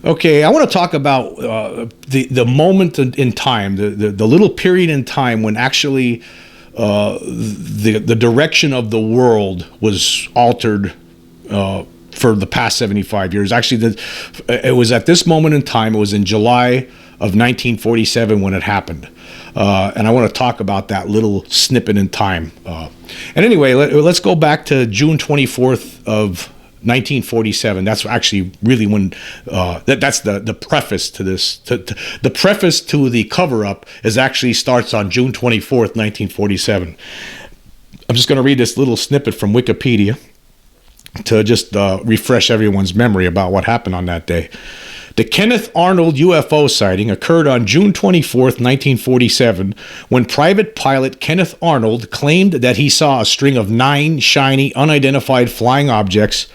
Okay, I want to talk about the moment in time, the little period in time when actually the direction of the world was altered for the past 75 years. Actually, it was at this moment in time. It was in July of 1947 when it happened. And I want to talk about that little snippet in time. And anyway, let's go back to June 24th of 1947. That's actually really when that's the preface to this. The preface to the cover-up actually starts on June 24th, 1947. I'm just going to read this little snippet from Wikipedia to just refresh everyone's memory about what happened on that day. The Kenneth Arnold UFO sighting occurred on June 24th, 1947, when private pilot Kenneth Arnold claimed that he saw a string of 9 shiny, unidentified flying objects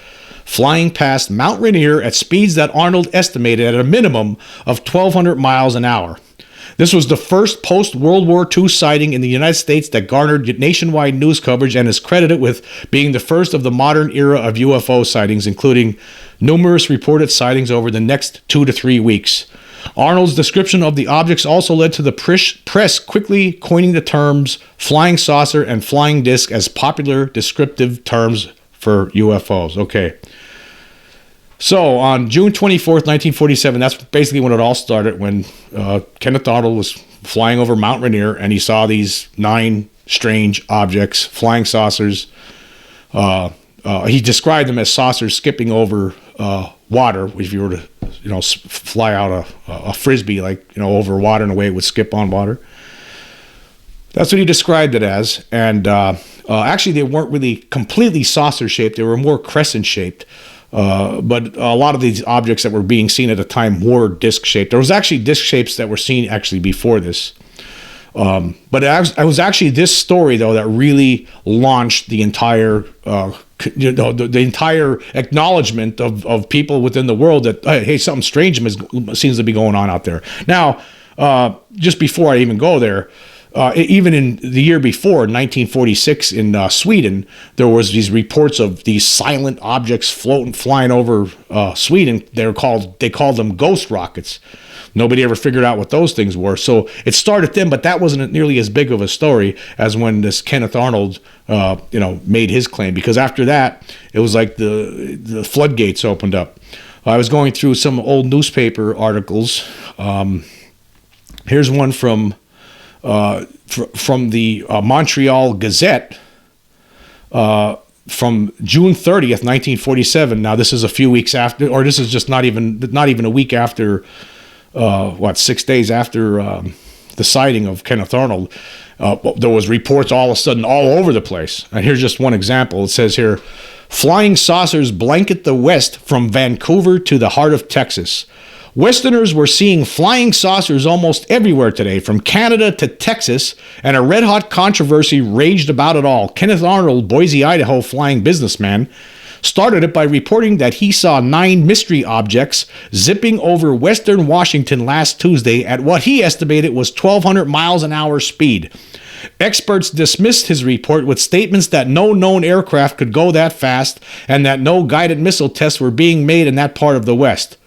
flying past Mount Rainier at speeds that Arnold estimated at a minimum of 1,200 miles an hour. This was the first post-World War II sighting in the United States that garnered nationwide news coverage and is credited with being the first of the modern era of UFO sightings, including numerous reported sightings over the next 2 to 3 weeks. Arnold's description of the objects also led to the press quickly coining the terms flying saucer and flying disc as popular descriptive terms for UFOs. Okay. So on June 24th, 1947, that's basically when it all started, when Kenneth Arnold was flying over Mount Rainier and he saw these 9 strange objects, flying saucers. He described them as saucers skipping over water. If you were to, fly out a frisbee, over water, and the way it would skip on water. That's what he described it as. And actually, they weren't really completely saucer shaped. They were more crescent shaped. But a lot of these objects that were being seen at the time were disc shaped. There was actually disc shapes that were seen actually before this. But it was actually this story, though, that really launched the entire, the entire acknowledgement of people within the world that, hey, something strange seems to be going on out there. Now, just before I even go there, even in the year before, 1946, in Sweden, there was these reports of these silent objects flying over Sweden. They called them ghost rockets. Nobody ever figured out what those things were. So it started then, but that wasn't nearly as big of a story as when this Kenneth Arnold, made his claim. Because after that, it was like the floodgates opened up. I was going through some old newspaper articles. Here's one from the Montreal Gazette from June 30th, 1947. Now, this is a few weeks after, or this is just not even a week after. 6 days after the sighting of Kenneth Arnold, there was reports all of a sudden all over the place. And here's just one example. It says here, flying saucers blanket the West from Vancouver to the heart of Texas. Westerners were seeing flying saucers almost everywhere today, from Canada to Texas, and a red-hot controversy raged about it all. Kenneth Arnold, Boise, Idaho flying businessman, started it by reporting that he saw 9 mystery objects zipping over western Washington last Tuesday at what he estimated was 1,200 miles an hour speed. Experts dismissed his report with statements that no known aircraft could go that fast and that no guided missile tests were being made in that part of the West.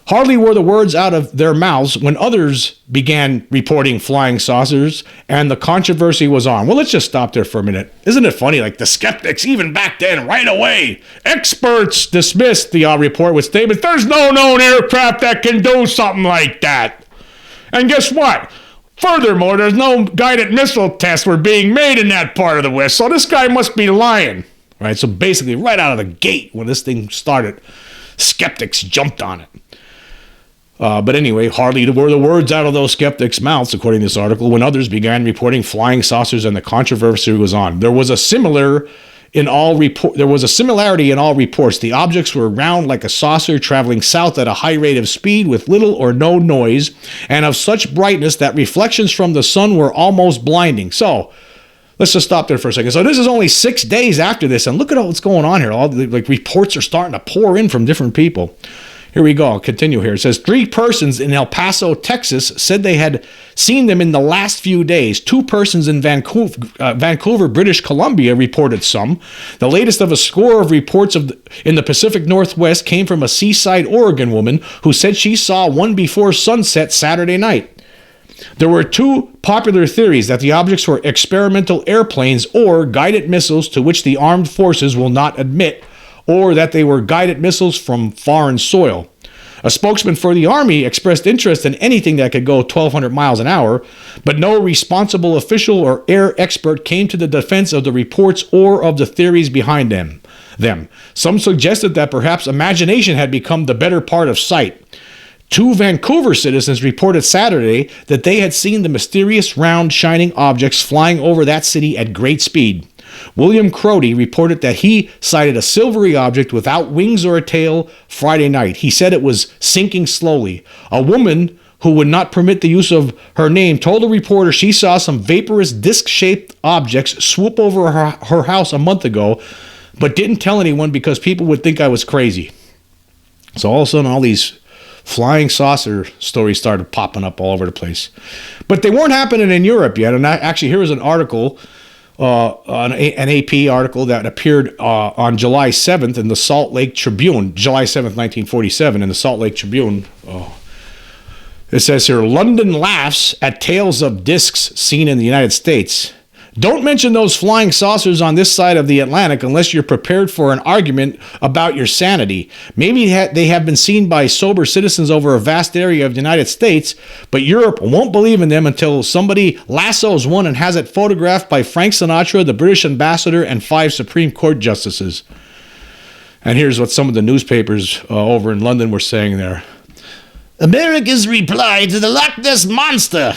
Hardly were the words out of their mouths when others began reporting flying saucers, and the controversy was on. Well, let's just stop there for a minute. Isn't it funny? Like the skeptics, even back then, right away, experts dismissed the report with statements, there's no known aircraft that can do something like that. And guess what? Furthermore, there's no guided missile tests were being made in that part of the West, so this guy must be lying. Right? So basically, right out of the gate, when this thing started, skeptics jumped on it. But anyway, hardly were the words out of those skeptics' mouths, according to this article, when others began reporting flying saucers and the controversy was on. There was a similarity in all reports. The objects were round like a saucer, traveling south at a high rate of speed with little or no noise, and of such brightness that reflections from the sun were almost blinding. So, let's just stop there for a second. So this is only 6 days after this, and look at all what's going on here. All the reports are starting to pour in from different people. Here we go. I'll continue here. It says 3 persons in El Paso, Texas said they had seen them in the last few days. 2 persons in Vancouver, British Columbia reported some. The latest of a score of reports in the Pacific Northwest came from a Seaside, Oregon woman who said she saw one before sunset Saturday night. There were 2 popular theories that the objects were experimental airplanes or guided missiles to which the armed forces will not admit, or that they were guided missiles from foreign soil. A spokesman for the Army expressed interest in anything that could go 1,200 miles an hour, but no responsible official or air expert came to the defense of the reports or of the theories behind them. Some suggested that perhaps imagination had become the better part of sight. 2 Vancouver citizens reported Saturday that they had seen the mysterious round shining objects flying over that city at great speed. William Crody reported that he sighted a silvery object without wings or a tail Friday night. He said it was sinking slowly. A woman who would not permit the use of her name told a reporter she saw some vaporous disc-shaped objects swoop over her house a month ago, but didn't tell anyone because people would think I was crazy. So all of a sudden, all these flying saucer stories started popping up all over the place. But they weren't happening in Europe yet. And actually, here is an article, an AP article that appeared on July 7th in the Salt Lake Tribune, July 7th, 1947, in the Salt Lake Tribune. It says here, London laughs at tales of discs seen in the United States. Don't mention those flying saucers on this side of the Atlantic unless you're prepared for an argument about your sanity. Maybe they have been seen by sober citizens over a vast area of the United States, but Europe won't believe in them until somebody lassos one and has it photographed by Frank Sinatra, the British ambassador, and 5 Supreme Court justices. And here's what some of the newspapers over in London were saying there. America's reply to the Loch Ness Monster.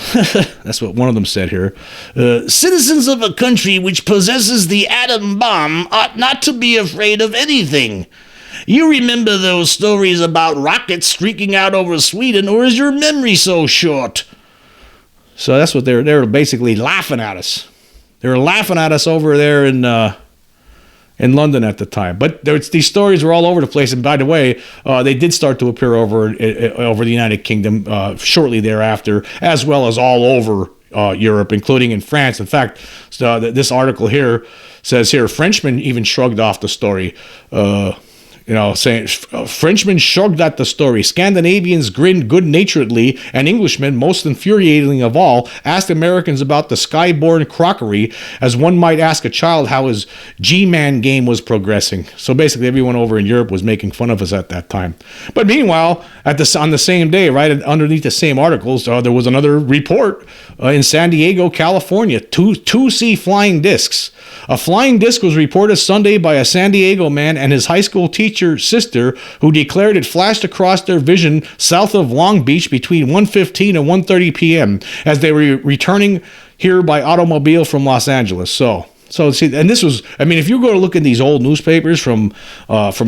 That's what one of them said here. Citizens of a country which possesses the atom bomb ought not to be afraid of anything. You remember those stories about rockets streaking out over Sweden, or is your memory so short? So that's what they were basically laughing at us. They were laughing at us over there in London at the time. But these stories were all over the place. And by the way, they did start to appear over the United Kingdom shortly thereafter, as well as all over Europe, including in France. In fact, this article here says here, Frenchmen even shrugged off the story. Saying Frenchmen shrugged at the story. Scandinavians grinned good-naturedly, and Englishmen, most infuriating of all, asked Americans about the skyborne crockery, as one might ask a child how his G-Man game was progressing. So basically, everyone over in Europe was making fun of us at that time. But meanwhile, on the same day, right underneath the same articles, there was another report in San Diego, California. Two see flying discs. A flying disc was reported Sunday by a San Diego man and his high school teacher sister, who declared it flashed across their vision south of Long Beach between 1:15 and 1:30 p.m. as they were returning here by automobile from Los Angeles. So see, and this was, I mean, if you go to look at these old newspapers from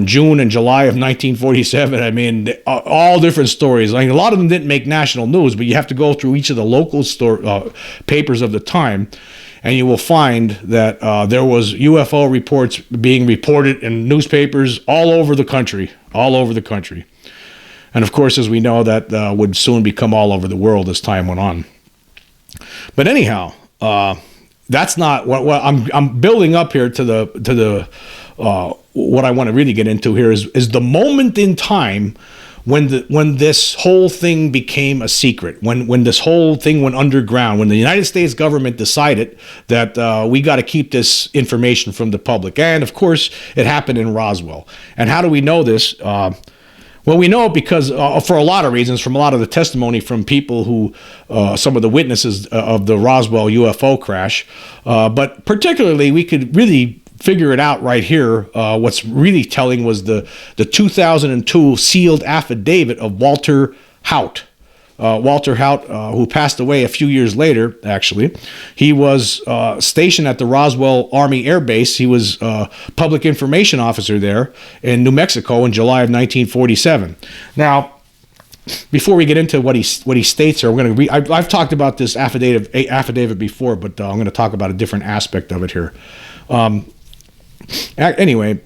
June and July of 1947, I mean, all different stories. Like, a lot of them didn't make national news, but you have to go through each of the local papers of the time, and you will find that there was UFO reports being reported in newspapers all over the country. And of course, as we know, that would soon become all over the world as time went on. But anyhow, that's not what I'm building up here to the what I want to really get into here is the moment in time when this whole thing became a secret, when this whole thing went underground, when the United States government decided that we got to keep this information from the public. And of course, it happened in Roswell. And how do we know this? Well, we know it because for a lot of reasons, from a lot of the testimony from people who, some of the witnesses of the Roswell UFO crash, but particularly we could really figure it out right here. What's really telling was the 2002 sealed affidavit of Walter Haut. Walter Haut, who passed away a few years later, actually. He was stationed at the Roswell Army Air Base. He was public information officer there in New Mexico in July of 1947. Now, before we get into what he states here, I've talked about this affidavit before, but I'm going to talk about a different aspect of it here. Anyway,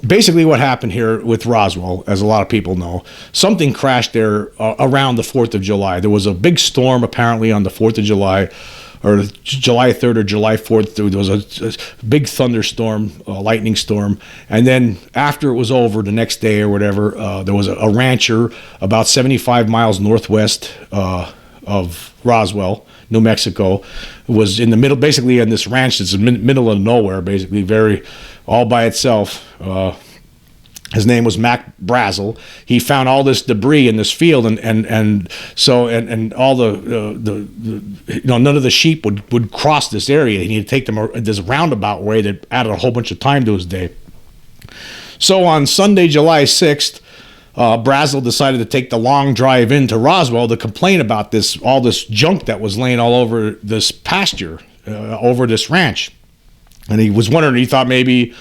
basically what happened here with Roswell, as a lot of people know, something crashed there around the 4th of July. There was a big storm apparently on the 4th of July, or July 3rd or July 4th. There was a big thunderstorm, a lightning storm. And then after it was over, the next day or whatever, there was a rancher about 75 miles northwest of Roswell, New Mexico, was in the middle, basically in this ranch that's in the middle of nowhere, basically very all by itself. His name was Mac Brazel. He found all this debris in this field, and all the none of the sheep would cross this area. He needed to take them this roundabout way that added a whole bunch of time to his day. So on Sunday, July 6th, Brazel decided to take the long drive into Roswell to complain about all this junk that was laying all over this pasture, over this ranch. And he was wondering, he thought maybe,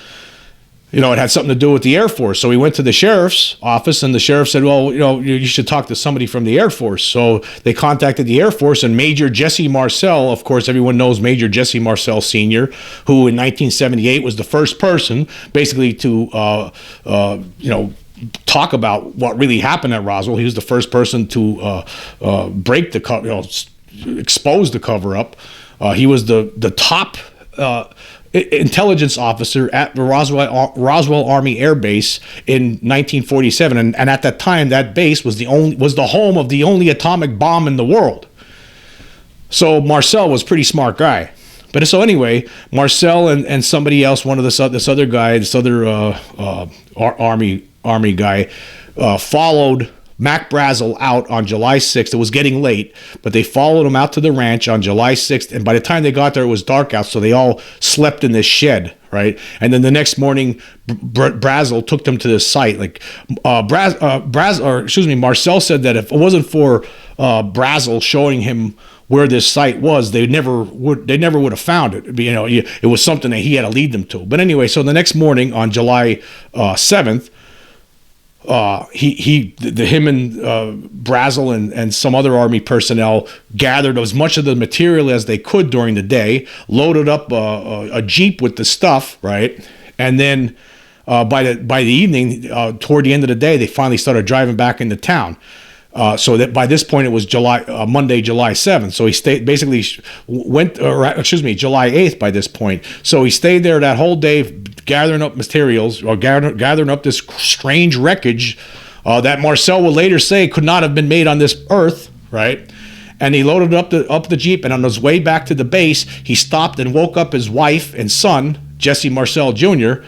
it had something to do with the Air Force. So he went to the sheriff's office, and the sheriff said, well, you should talk to somebody from the Air Force. So they contacted the Air Force, and Major Jesse Marcel, of course, everyone knows Major Jesse Marcel Sr., who in 1978 was the first person basically to, talk about what really happened at Roswell. He was the first person to break expose the cover-up. He was the top intelligence officer at the Roswell Army Air Base in 1947, and at that time, that base was the home of the only atomic bomb in the world. So Marcel was a pretty smart guy. But so anyway, Marcel and somebody else, this other Army guy, followed Mac Brazel out on July 6th. It was getting late, but they followed him out to the ranch on July 6th. And by the time they got there, it was dark out, so they all slept in this shed, right? And then the next morning, Brazel took them to this site. Marcel said that if it wasn't for Brazel showing him where this site was, they never would have found it. It was something that he had to lead them to. But anyway, so the next morning on July 7th, him and Brazel and some other Army personnel gathered as much of the material as they could during the day, loaded up a Jeep with the stuff, right? And then by the evening, toward the end of the day, they finally started driving back into town. So that by this point it was Monday, July 7th. So he July 8th by this point. So he stayed there that whole day, gathering up materials, or gathering up this strange wreckage that Marcel will later say could not have been made on this earth, right? And he loaded up the Jeep, and on his way back to the base, he stopped and woke up his wife and son, Jesse Marcel Jr.,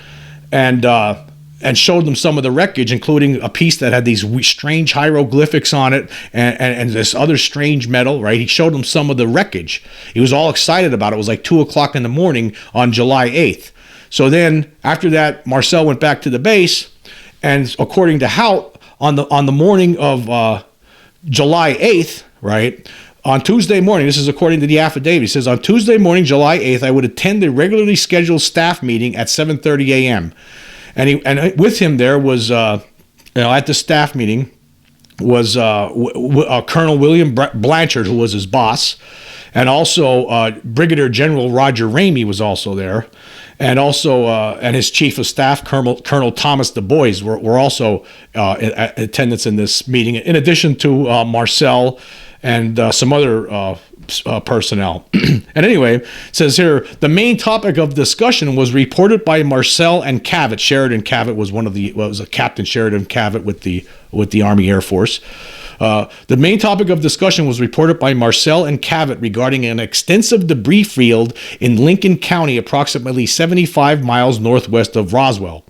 and showed them some of the wreckage, including a piece that had these strange hieroglyphics on it and this other strange metal, right? He showed them some of the wreckage. He was all excited about it. It was like 2 o'clock in the morning on July 8th. So then after that, Marcel went back to the base, and according to Hout, on the morning of July 8th, right, on Tuesday morning, this is according to the affidavit, he says, on Tuesday morning, July 8th, I would attend the regularly scheduled staff meeting at 7:30 a.m., And with him there was, at the staff meeting, was Colonel William Blanchard, who was his boss, and also Brigadier General Roger Ramey was also there, and also and his chief of staff, Colonel Thomas Du Bois, were also in attendance in this meeting, in addition to Marcel and some other personnel. And anyway, it says here, the main topic of discussion was reported by Marcel and Cavett. Sheridan Cavett was was a Captain Sheridan Cavett with the Army Air Force. The main topic of discussion was reported by Marcel and Cavett regarding an extensive debris field in Lincoln County, approximately 75 miles northwest of Roswell.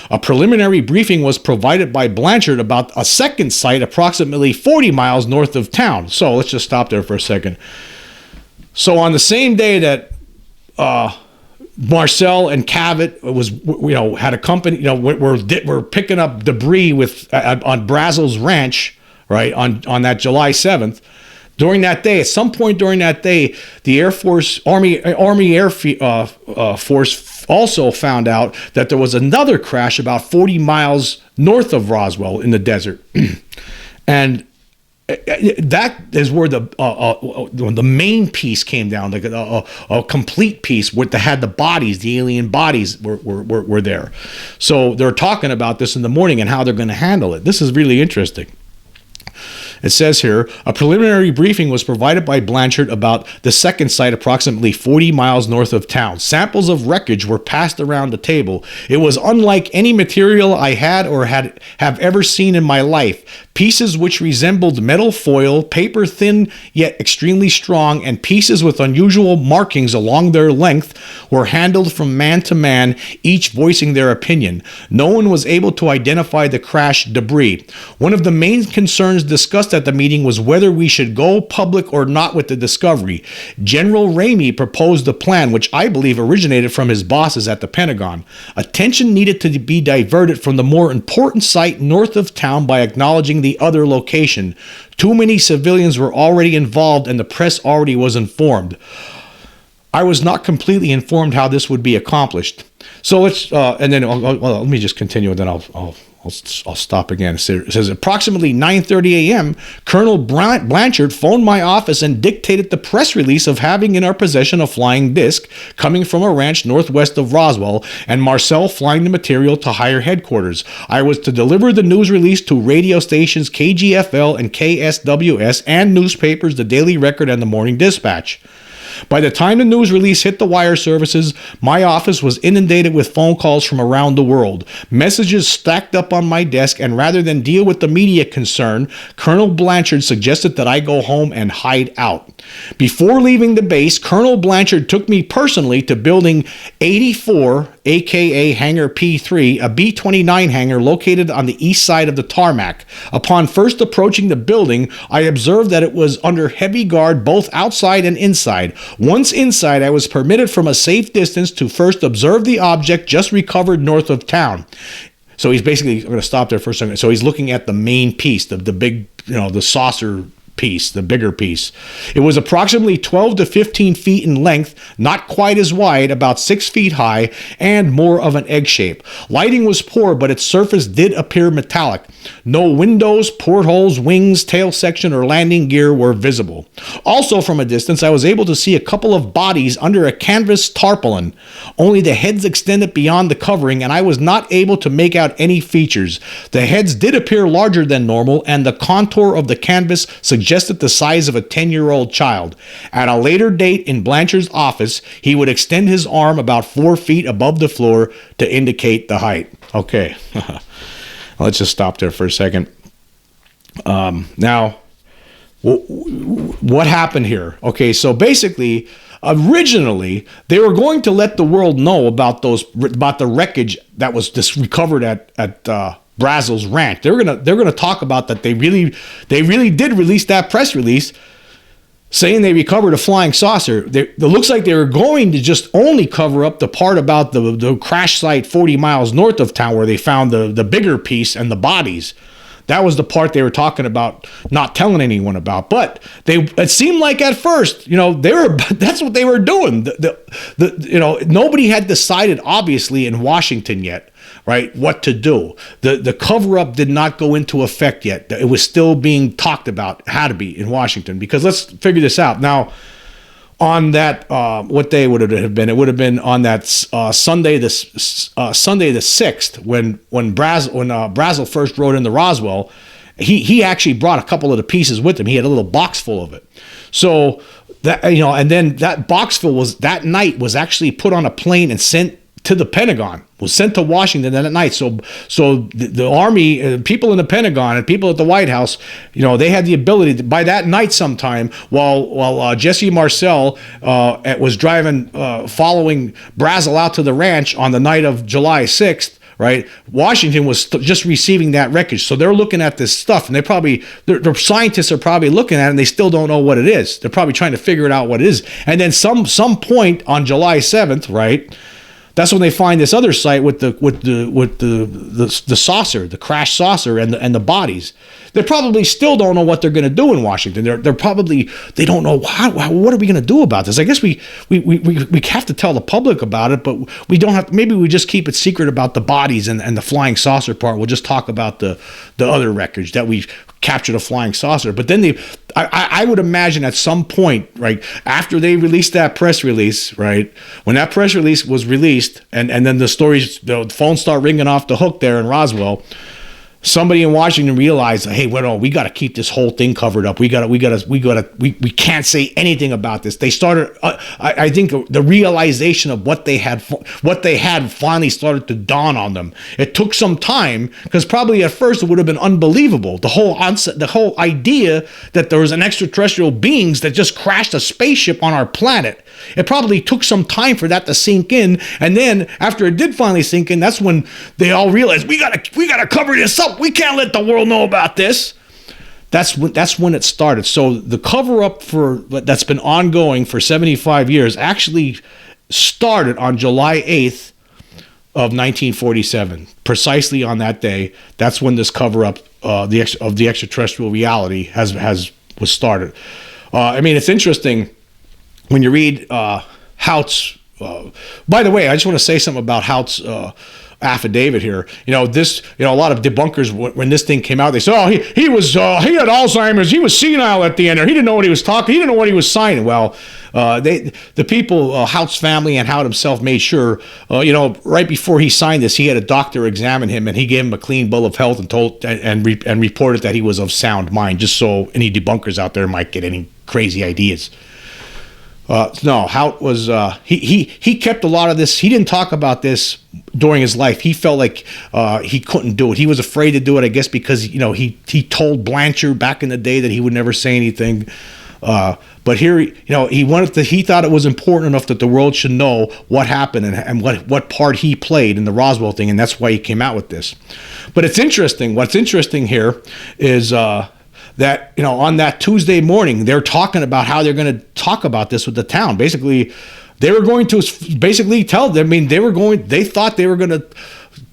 A preliminary briefing was provided by Blanchard about a second site approximately 40 miles north of town. So let's just stop there for a second. So on the same day that Marcel and Cavett had a company, were picking up debris on Brazel's ranch, right, on that July 7th. During that day, at some point during that day, the Air Force, Army Air Force also found out that there was another crash about 40 miles north of Roswell in the desert. And that is where the main piece came down, like a complete piece where they had the bodies, the alien bodies were there. So they're talking about this in the morning and how they're going to handle it. This is really interesting. It says here, a preliminary briefing was provided by Blanchard about the second site approximately 40 miles north of town. Samples of wreckage were passed around the table. It was unlike any material I had or have ever seen in my life. Pieces which resembled metal foil, paper thin yet extremely strong, and pieces with unusual markings along their length were handled from man to man, each voicing their opinion. No one was able to identify the crash debris. One of the main concerns discussed at the meeting was whether we should go public or not with the discovery. General Ramey proposed a plan which I believe originated from his bosses at the Pentagon. Attention needed to be diverted from the more important site north of town by acknowledging the other location. Too many civilians were already involved and the press already was informed. I was not completely informed how this would be accomplished. So let's, and then let me just continue, and then I'll stop again. It says approximately 9:30 a.m., Colonel Blanchard phoned my office and dictated the press release of having in our possession a flying disc coming from a ranch northwest of Roswell, and Marcel flying the material to higher headquarters. I was to deliver the news release to radio stations KGFL and KSWS and newspapers The Daily Record and the Morning Dispatch. By the time the news release hit the wire services, my office was inundated with phone calls from around the world. Messages stacked up on my desk, and rather than deal with the media concern, Colonel Blanchard suggested that I go home and hide out. Before leaving the base, Colonel Blanchard took me personally to Building 84, aka Hangar P3, a B-29 hangar located on the east side of the tarmac. Upon first approaching the building, I observed that it was under heavy guard both outside and inside. Once inside, I was permitted from a safe distance to first observe the object just recovered north of town. So he's basically, I'm going to stop there for a second. So he's looking at the main piece, the big, the saucer piece, the bigger piece. It was approximately 12 to 15 feet in length, not quite as wide, about 6 feet high, and more of an egg shape. Lighting was poor, but its surface did appear metallic. No windows, portholes, wings, tail section, or landing gear were visible. Also from a distance, I was able to see a couple of bodies under a canvas tarpaulin. Only the heads extended beyond the covering, and I was not able to make out any features. The heads did appear larger than normal, and the contour of the canvas suggested the size of a 10-year-old child. At a later date in Blanchard's office, he would extend his arm about 4 feet above the floor to indicate the height. Okay, let's just stop there for a second. Now, what happened here? Okay, so basically, originally, they were going to let the world know about the wreckage that was just recovered at Brazel's ranch. They're gonna talk about that. They really did release that press release saying they recovered a flying saucer. It looks like they were going to just only cover up the part about the crash site 40 miles north of town where they found the bigger piece and the bodies. That was the part they were talking about not telling anyone about. But it seemed like at first, that's what they were doing. Nobody had decided, obviously, in Washington yet, right, what to do. The cover-up did not go into effect yet. It was still being talked about. It had to be in Washington, because let's figure this out. Now, on that, what day would it have been? It would have been on that Sunday the 6th, when Brazel first rode into Roswell. He actually brought a couple of the pieces with him. He had a little box full of it. So that, and then that box full that night was actually put on a plane and sent to the Pentagon, was sent to Washington that night. So the Army, people in the Pentagon and people at the White House, they had the ability to, by that night sometime, while Jesse Marcel was driving, following Brazel out to the ranch on the night of July 6th, right? Washington was just receiving that wreckage. So they're looking at this stuff, and the scientists are probably looking at it, and they still don't know what it is. They're probably trying to figure it out what it is. And then some point on July 7th, right, that's when they find this other site with the saucer, the crash saucer, and the bodies. They probably still don't know what they're going to do in Washington. They don't know what are we going to do about this. I guess we have to tell the public about it, but we don't have. Maybe we just keep it secret about the bodies and the flying saucer part. We'll just talk about the other wreckage that we captured a flying saucer. But then I would imagine at some point, right after they released that press release, right when that press release was released, and then the phones start ringing off the hook there in Roswell. Somebody in Washington realized, hey, we got to keep this whole thing covered up. We can't say anything about this. They started. I think the realization of what they had finally started to dawn on them. It took some time because probably at first it would have been unbelievable. The whole idea that there was an extraterrestrial beings that just crashed a spaceship on our planet. It probably took some time for that to sink in, and then after it did finally sink in, that's when they all realized we gotta cover this up. We can't let the world know about this. That's when it started. So the cover up that's been ongoing for 75 years actually started on July 8th of 1947. Precisely on that day, that's when this cover up of the extraterrestrial reality was started. I mean, it's interesting. When you read Haut's, by the way, I just want to say something about Haut's affidavit here. A lot of debunkers when this thing came out, they said, "Oh, he had Alzheimer's. He was senile at the end. Or he didn't know what he was talking. He didn't know what he was signing." Well, the people, Haut's family and Haut himself made sure, right before he signed this, he had a doctor examine him, and he gave him a clean bill of health and reported that he was of sound mind, just so any debunkers out there might get any crazy ideas. No, Haut was he kept a lot of this. He didn't talk about this during his life. He felt like he couldn't do it. He was afraid to do it, I guess, because he told Blanchard back in the day that he would never say anything. But here, he thought it was important enough that the world should know what happened and what part he played in the Roswell thing, and that's why he came out with this. But it's interesting. What's interesting here is that on that Tuesday morning, they're talking about how they're going to talk about this with the town. Basically, they were going to tell them. I mean, they thought they were going to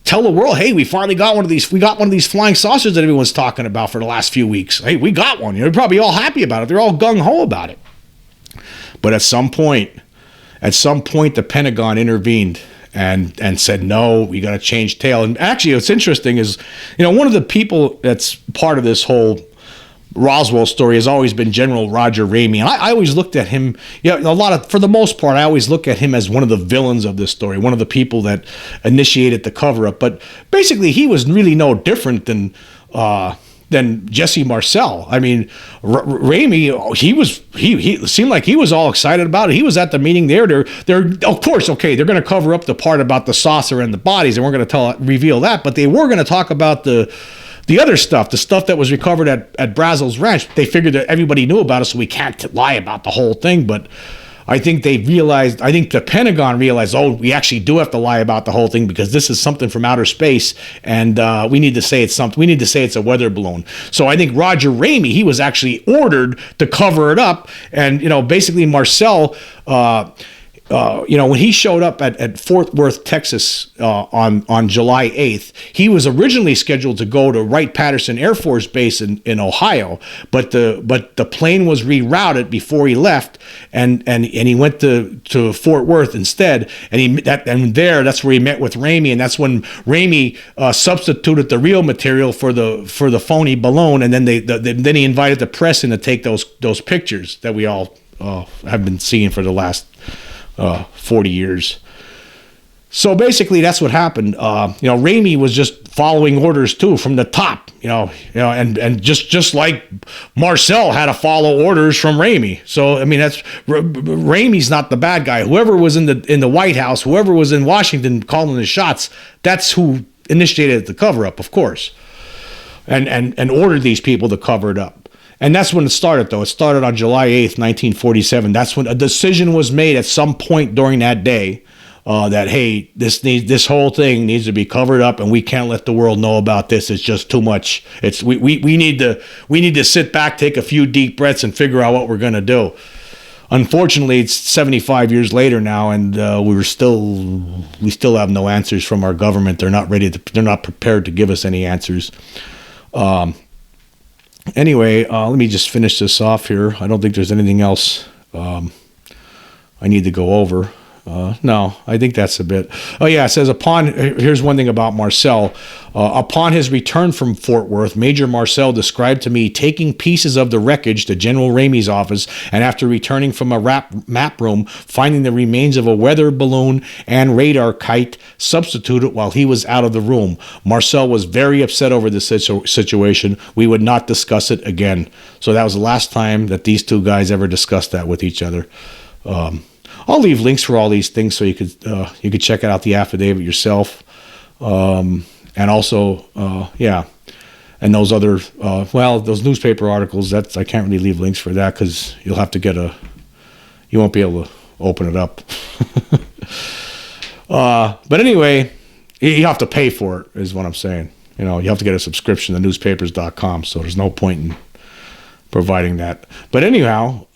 tell the world, hey, we finally got one of these. We got one of these flying saucers that everyone's talking about for the last few weeks. Hey, we got one. They're probably all happy about it. They're all gung ho about it. But at some point, the Pentagon intervened and said, no, we got to change tail. And actually, what's interesting is, one of the people that's part of this whole Roswell story has always been General Roger Ramey. And I always looked at him, for the most part, I always look at him as one of the villains of this story, one of the people that initiated the cover-up. But basically, he was really no different than Jesse Marcel. I mean, Ramey, he seemed like he was all excited about it. He was at the meeting there. They're of course, okay, they're going to cover up the part about the saucer and the bodies, and we're going to reveal that, but they were going to talk about the other stuff, the stuff that was recovered at Brazel's Ranch. They figured that everybody knew about it, so we can't lie about the whole thing. But I think the Pentagon realized, we actually do have to lie about the whole thing because this is something from outer space, and we need to say it's something. We need to say it's a weather balloon. So I think Roger Ramey, he was actually ordered to cover it up, and basically Marcel. When he showed up at Fort Worth, Texas, on July 8th, he was originally scheduled to go to Wright-Patterson Air Force Base in Ohio, but the plane was rerouted before he left, and he went to Fort Worth instead, that's where he met with Ramey, and that's when Ramey substituted the real material for the phony balloon, and then then he invited the press in to take those pictures that we all have been seeing for the last 40 years. So basically that's what happened. Ramey was just following orders too from the top, and just like Marcel had to follow orders from Ramey. So I mean, Ramey's not the bad guy. Whoever was in the White House, whoever was in Washington calling the shots, that's who initiated the cover up, of course, and ordered these people to cover it up. And that's when it started, though. It started on July 8th, 1947. That's when a decision was made at some point during that day that, hey, this whole thing needs to be covered up, and we can't let the world know about this. It's just too much. We need to sit back, take a few deep breaths, and figure out what we're going to do. unfortunately, it's 75 years later now, and we still have no answers from our government. They're not prepared to give us any answers. Anyway, let me just finish this off here. I don't think there's anything else I need to go over. No, I think that's a bit. Oh yeah, it says here's one thing about Marcel. Upon his return from Fort Worth, Major Marcel described to me taking pieces of the wreckage to General Ramey's office, and after returning from a map room, finding the remains of a weather balloon and radar kite substituted while he was out of the room. Marcel was very upset over this situation. We would not discuss it again. So that was the last time that these two guys ever discussed that with each other. I'll leave links for all these things so you could check out the affidavit yourself, and also and those other those newspaper articles. I can't really leave links for that because you'll have to you won't be able to open it up. But anyway, you have to pay for it, is what I'm saying. You have to get a subscription to newspapers.com, so there's no point in providing that. But anyhow,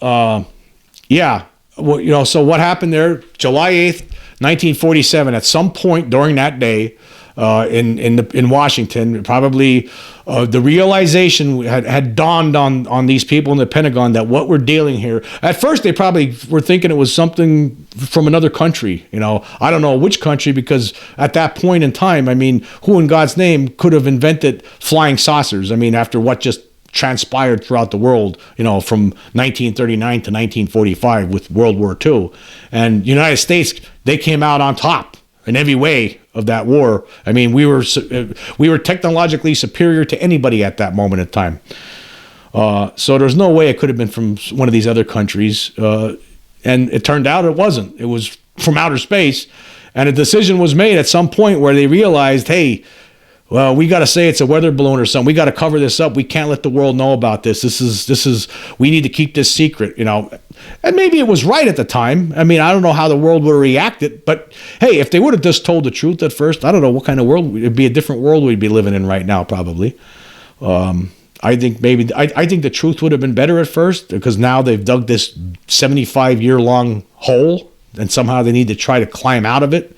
yeah. Well, so what happened there? July 8th, 1947. At some point during that day, in Washington, probably the realization had dawned on these people in the Pentagon that what we're dealing here. At first, they probably were thinking it was something from another country. I don't know which country, because at that point in time, I mean, who in God's name could have invented flying saucers? I mean, after what just transpired throughout the world, from 1939 to 1945 with World War II. And the United States, they came out on top in every way of that war. I mean, we were technologically superior to anybody at that moment in time. So there's no way it could have been from one of these other countries. And it turned out it wasn't. It was from outer space. And a decision was made at some point where they realized, hey, well, we got to say it's a weather balloon or something. We got to cover this up. We can't let the world know about this. We need to keep this secret, And maybe it was right at the time. I mean, I don't know how the world would have reacted, but hey, if they would have just told the truth at first, I don't know what kind of world. It'd be a different world we'd be living in right now, probably. I think the truth would have been better at first, because now they've dug this 75-year-long hole, and somehow they need to try to climb out of it.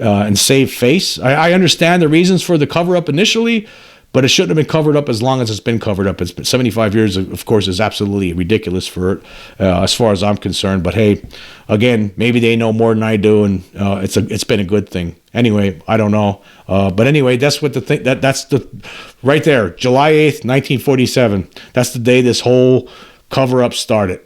And save face. I understand the reasons for the cover-up initially, but it shouldn't have been covered up as long as it's been covered up. It's been 75 years, of course, is absolutely ridiculous for it, as far as I'm concerned. But hey, again, maybe they know more than I do, and it's been a good thing. Anyway, I don't know. But anyway, that's what that's right there, July 8th, 1947. That's the day this whole cover-up started.